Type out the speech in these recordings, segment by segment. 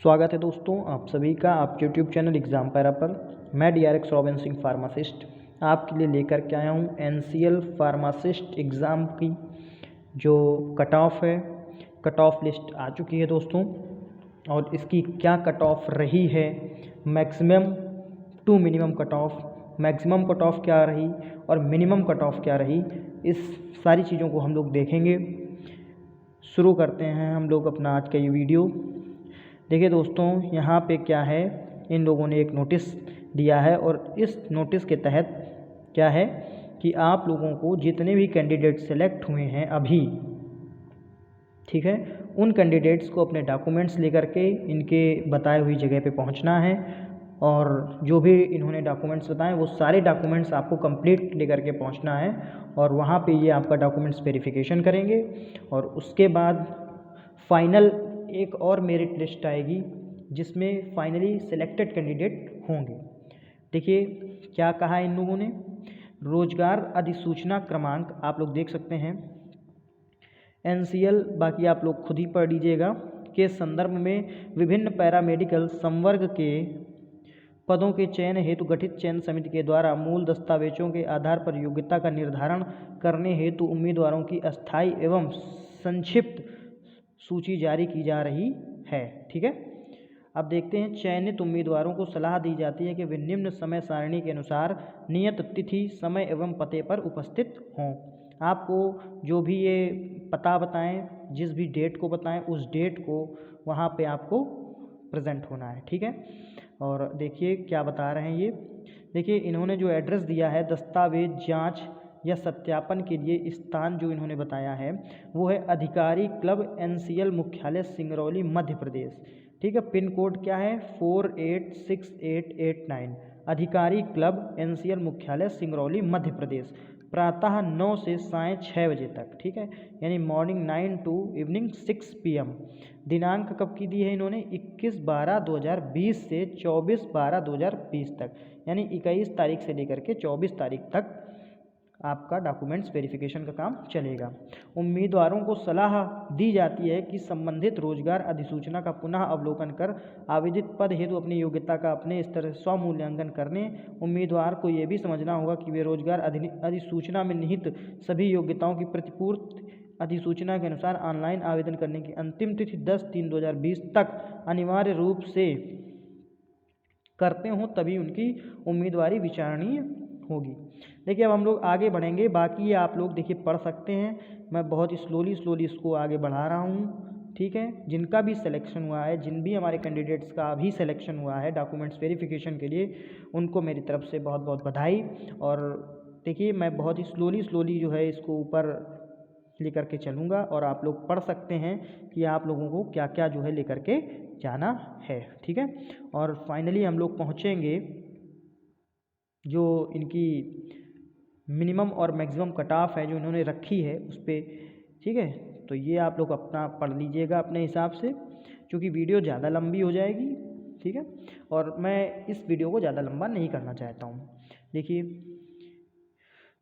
स्वागत है दोस्तों आप सभी का आपके यूट्यूब चैनल एग्ज़ाम पैरा पर। मैं DRX रॉबिन सिंह फार्मासिस्ट आपके लिए लेकर के आया हूँ NCL फार्मासिस्ट एग्ज़ाम की जो कट ऑफ है। कट ऑफ लिस्ट आ चुकी है दोस्तों, और इसकी क्या कट ऑफ रही है, maximum to minimum cut off, maximum cut off क्या रही और मिनिमम कट ऑफ क्या रही, इस सारी चीज़ों को हम लोग देखेंगे। शुरू करते हैं हम लोग अपना आज का ये वीडियो। देखिए दोस्तों, यहाँ पे क्या है, इन लोगों ने एक नोटिस दिया है और इस नोटिस के तहत क्या है कि आप लोगों को जितने भी कैंडिडेट सेलेक्ट हुए हैं अभी, ठीक है, उन कैंडिडेट्स को अपने डॉक्यूमेंट्स लेकर के इनके बताए हुई जगह पे पहुंचना है, और जो भी इन्होंने डॉक्यूमेंट्स बताए वो सारे डॉक्यूमेंट्स आपको कंप्लीट लेकर के पहुंचना है, और वहाँ पे ये आपका डॉक्यूमेंट्स वेरिफिकेशन करेंगे। और उसके बाद फाइनल एक और मेरिट लिस्ट आएगी जिसमें फाइनली सिलेक्टेड कैंडिडेट होंगे। देखिए क्या कहा है इन लोगों ने, रोजगार अधिसूचना क्रमांक आप लोग देख सकते हैं NCL, बाकी आप लोग खुद ही पढ़ लीजिएगा, के संदर्भ में विभिन्न पैरामेडिकल संवर्ग के पदों के चयन हेतु गठित चयन समिति के द्वारा मूल दस्तावेजों के आधार पर योग्यता का निर्धारण करने हेतु उम्मीदवारों की अस्थायी एवं संक्षिप्त सूची जारी की जा रही है। ठीक है, अब देखते हैं, चयनित उम्मीदवारों को सलाह दी जाती है कि वे निम्न समय सारणी के अनुसार नियत तिथि, समय एवं पते पर उपस्थित हों। आपको जो भी ये पता बताएं, जिस भी डेट को बताएं, उस डेट को वहाँ पे आपको प्रेजेंट होना है। ठीक है, और देखिए क्या बता रहे हैं ये, देखिए इन्होंने जो एड्रेस दिया है, दस्तावेज जांच या सत्यापन के लिए स्थान जो इन्होंने बताया है वो है अधिकारी क्लब NCL मुख्यालय सिंगरौली मध्य प्रदेश। ठीक है, पिन कोड क्या है 486889, अधिकारी क्लब NCL मुख्यालय सिंगरौली मध्य प्रदेश, प्रातः 9 से सायं 6 बजे तक। ठीक है, यानी मॉर्निंग 9 टू इवनिंग 6 PM। दिनांक कब की दी है इन्होंने, 21/12/2020 से 24/12/2020 तक, यानी 21 तारीख से लेकर के 24 तारीख तक आपका डॉक्यूमेंट्स वेरिफिकेशन का काम चलेगा। उम्मीदवारों को सलाह दी जाती है कि संबंधित रोजगार अधिसूचना का पुनः अवलोकन कर आवेदित पद हेतु अपनी योग्यता का अपने स्तर से स्वमूल्यांकन करने। उम्मीदवार को यह भी समझना होगा कि वे रोजगार अधिसूचना में निहित सभी योग्यताओं की प्रतिपूर्ति अधिसूचना के अनुसार ऑनलाइन आवेदन करने की अंतिम तिथि 10/3/2020 तक अनिवार्य रूप से करते हों, तभी उनकी उम्मीदवारी विचारणीय होगी। देखिए अब हम लोग आगे बढ़ेंगे, बाकी ये आप लोग देखिए पढ़ सकते हैं, मैं बहुत ही स्लोली इसको आगे बढ़ा रहा हूँ। ठीक है, जिनका भी सिलेक्शन हुआ है, जिन भी हमारे कैंडिडेट्स का अभी सिलेक्शन हुआ है डॉक्यूमेंट्स वेरिफिकेशन के लिए, उनको मेरी तरफ से बहुत बहुत बधाई। और देखिए मैं बहुत ही स्लोली जो है इसको ऊपर लेकर के चलूँगा, और आप लोग पढ़ सकते हैं कि आप लोगों को क्या क्या जो है लेकर के जाना है। ठीक है, और फाइनली हम लोग पहुँचेंगे जो इनकी मिनिमम और मैक्सिमम कट ऑफ है जो इन्होंने रखी है उस पर। ठीक है, तो ये आप लोग अपना पढ़ लीजिएगा अपने हिसाब से, क्योंकि वीडियो ज़्यादा लंबी हो जाएगी। ठीक है, और मैं इस वीडियो को ज़्यादा लंबा नहीं करना चाहता हूँ। देखिए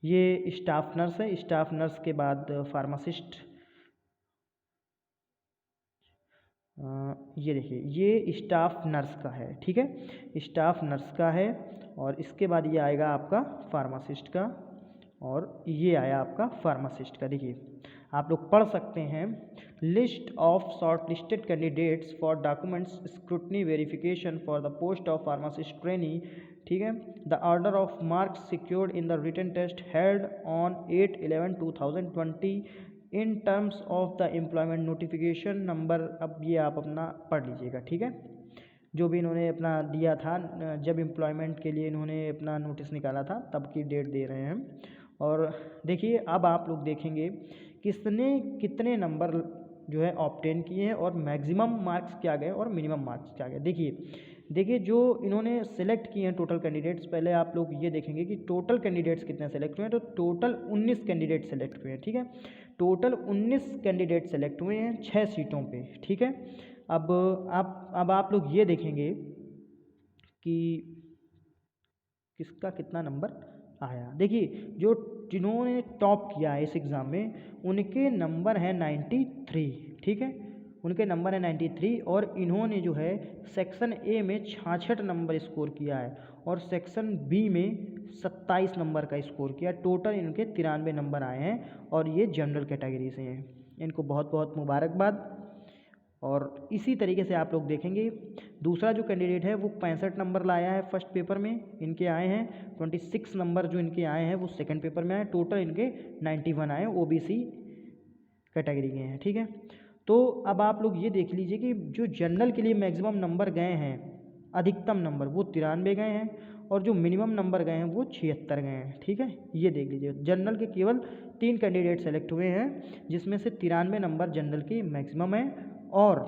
ये स्टाफ नर्स है, स्टाफ नर्स के बाद फार्मासिस्ट, ये देखिए ये स्टाफ नर्स का है। ठीक है, स्टाफ नर्स का है, और इसके बाद ये आएगा आपका फार्मासिस्ट का, और ये आया आपका फार्मासिस्ट का। देखिए आप लोग पढ़ सकते हैं, list of short listed candidates for documents scrutiny verification for the post of pharmacist trainee. ठीक है, the order of marks secured in the written test held on 8/11/2020 in terms of the employment notification number. अब ये आप अपना पढ़ लीजिएगा। ठीक है, जो भी इन्होंने अपना दिया था, जब एम्प्लॉयमेंट के लिए इन्होंने अपना नोटिस निकाला था तब की डेट दे रहे हैं। और देखिए अब आप लोग देखेंगे किसने कितने नंबर जो है ऑब्टेन किए हैं, और मैक्सिमम मार्क्स क्या गए और मिनिमम मार्क्स क्या गए। देखिए जो इन्होंने सेलेक्ट किए हैं टोटल कैंडिडेट्स, पहले आप लोग ये देखेंगे कि टोटल कैंडिडेट्स कितने सेलेक्ट हुए हैं। तो टोटल 19 कैंडिडेट सेलेक्ट हुए हैं। ठीक है, टोटल 19 कैंडिडेट सेलेक्ट हुए हैं 6 सीटों पे। ठीक है, अब आप लोग ये देखेंगे कि किसका कितना नंबर आया। देखिए जो जिन्होंने टॉप किया है इस एग्ज़ाम में, उनके नंबर हैं 93। ठीक है, उनके नंबर है 93 और इन्होंने जो है सेक्शन ए में 66 नंबर स्कोर किया है और सेक्शन बी में 27 नंबर का स्कोर किया। टोटल इनके 93 नंबर आए हैं और ये जनरल कैटेगरी से हैं। इनको बहुत बहुत मुबारकबाद। और इसी तरीके से आप लोग देखेंगे दूसरा जो कैंडिडेट है वो 65 नंबर लाया है फर्स्ट पेपर में, इनके आए हैं 26 नंबर जो इनके आए हैं वो सेकंड पेपर में आए। टोटल इनके 91 आए, ओबीसी कैटेगरी के हैं। ठीक है, तो अब आप लोग ये देख लीजिए कि जो जनरल के लिए मैक्सिमम नंबर गए हैं, अधिकतम नंबर वो 93 गए हैं और जो मिनिमम नंबर गए हैं वो 76 गए हैं। ठीक है, ये देख लीजिए जनरल के केवल 3 कैंडिडेट सेलेक्ट हुए हैं जिसमें से 93 नंबर जनरल की मैक्सिमम है और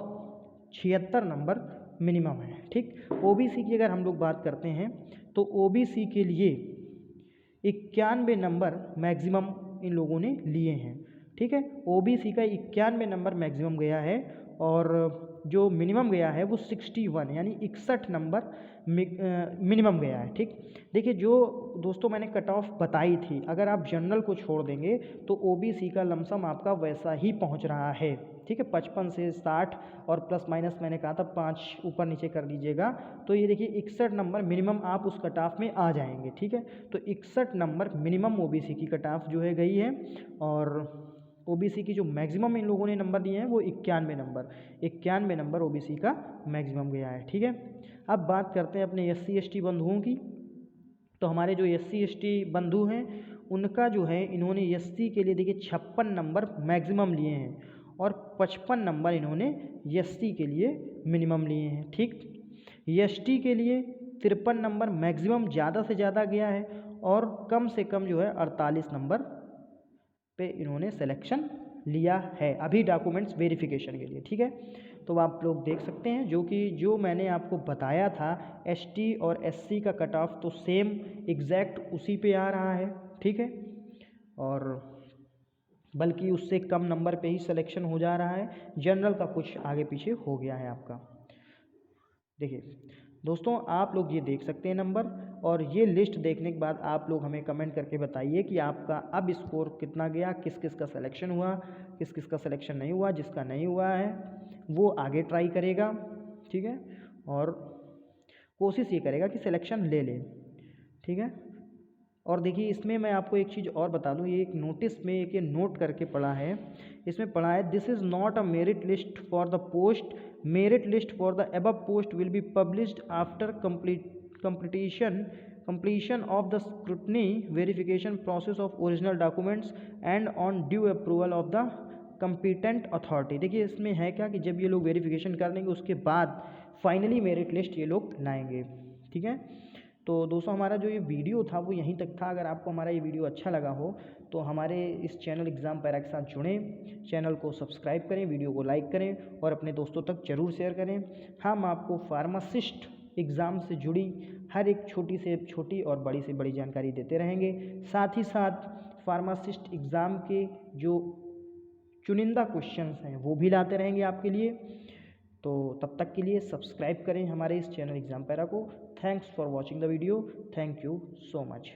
76 नंबर मिनिमम है। ठीक, ओबीसी की अगर हम लोग बात करते हैं तो ओबीसी के लिए 91 नंबर मैक्सिमम इन लोगों ने लिए हैं। ठीक है, ओबीसी का 91 नंबर मैक्सिमम गया है और जो मिनिमम गया है वो 61 यानी 61 नंबर मिनिमम गया है। ठीक, देखिए जो दोस्तों मैंने कट ऑफ बताई थी, अगर आप जनरल को छोड़ देंगे तो ओबीसी का लमसम आपका वैसा ही पहुंच रहा है। ठीक है, 55 से 60 और प्लस माइनस मैंने कहा था 5 ऊपर नीचे कर लीजिएगा तो ये देखिए 61 नंबर मिनिमम आप उस कट ऑफ में आ जाएंगे। ठीक है, तो 61 नंबर मिनिमम ओबीसी की कट ऑफ जो है गई है और ओबीसी की जो मैक्सिमम इन लोगों ने नंबर दिए हैं वो 91 नंबर ओबीसी का मैक्सिमम गया है। ठीक है, अब बात करते हैं अपने एससी एसटी बंधुओं की। तो हमारे जो एससी एसटी बंधु हैं उनका जो है इन्होंने एससी के लिए देखिए 56 नंबर मैक्सिमम लिए हैं और 55 नंबर इन्होंने एसटी के लिए मिनिमम लिए हैं। ठीक, एसटी के लिए 53 नंबर मैक्सिमम ज़्यादा से ज़्यादा गया है और कम से कम जो है 48 नंबर पे इन्होंने सिलेक्शन लिया है अभी डॉक्यूमेंट्स वेरिफिकेशन के लिए। ठीक है, तो आप लोग देख सकते हैं जो मैंने आपको बताया था एसटी और एससी का कट ऑफ तो सेम एग्जैक्ट उसी पे आ रहा है। ठीक है, और बल्कि उससे कम नंबर पे ही सिलेक्शन हो जा रहा है। जनरल का कुछ आगे पीछे हो गया है आपका। देखिए दोस्तों आप लोग ये देख सकते हैं नंबर और ये लिस्ट देखने के बाद आप लोग हमें कमेंट करके बताइए कि आपका अब स्कोर कितना गया, किस किस का सिलेक्शन हुआ, किस किस का सिलेक्शन नहीं हुआ। जिसका नहीं हुआ है वो आगे ट्राई करेगा। ठीक है, और कोशिश ये करेगा कि सिलेक्शन ले ले। ठीक है, और देखिए इसमें मैं आपको एक चीज़ और बता दूं, ये एक नोटिस में एक ये नोट करके पढ़ा है, इसमें पढ़ा है this is not a merit list for the post, merit list for the above post will be published after completion of the scrutiny verification process of original documents and on due approval of the competent authority। देखिए इसमें है क्या कि जब ये लोग verification कर लेंगे उसके बाद फाइनली मेरिट लिस्ट ये लोग लाएंगे। ठीक है, तो दोस्तों हमारा जो ये वीडियो था वो यहीं तक था। अगर आपको हमारा ये वीडियो अच्छा लगा हो तो हमारे इस चैनल एग्ज़ाम पैरा के साथ जुड़ें, चैनल को सब्सक्राइब करें, वीडियो को लाइक करें और अपने दोस्तों तक ज़रूर शेयर करें। हम आपको फार्मासिस्ट एग्ज़ाम से जुड़ी हर एक छोटी से छोटी और बड़ी से बड़ी जानकारी देते रहेंगे। साथ ही साथ फार्मासिस्ट एग्ज़ाम के जो चुनिंदा क्वेश्चंस हैं वो भी लाते रहेंगे आपके लिए। तो तब तक के लिए सब्सक्राइब करें हमारे इस चैनल एग्ज़ाम पैरा को। Thanks for watching the video. Thank you so much.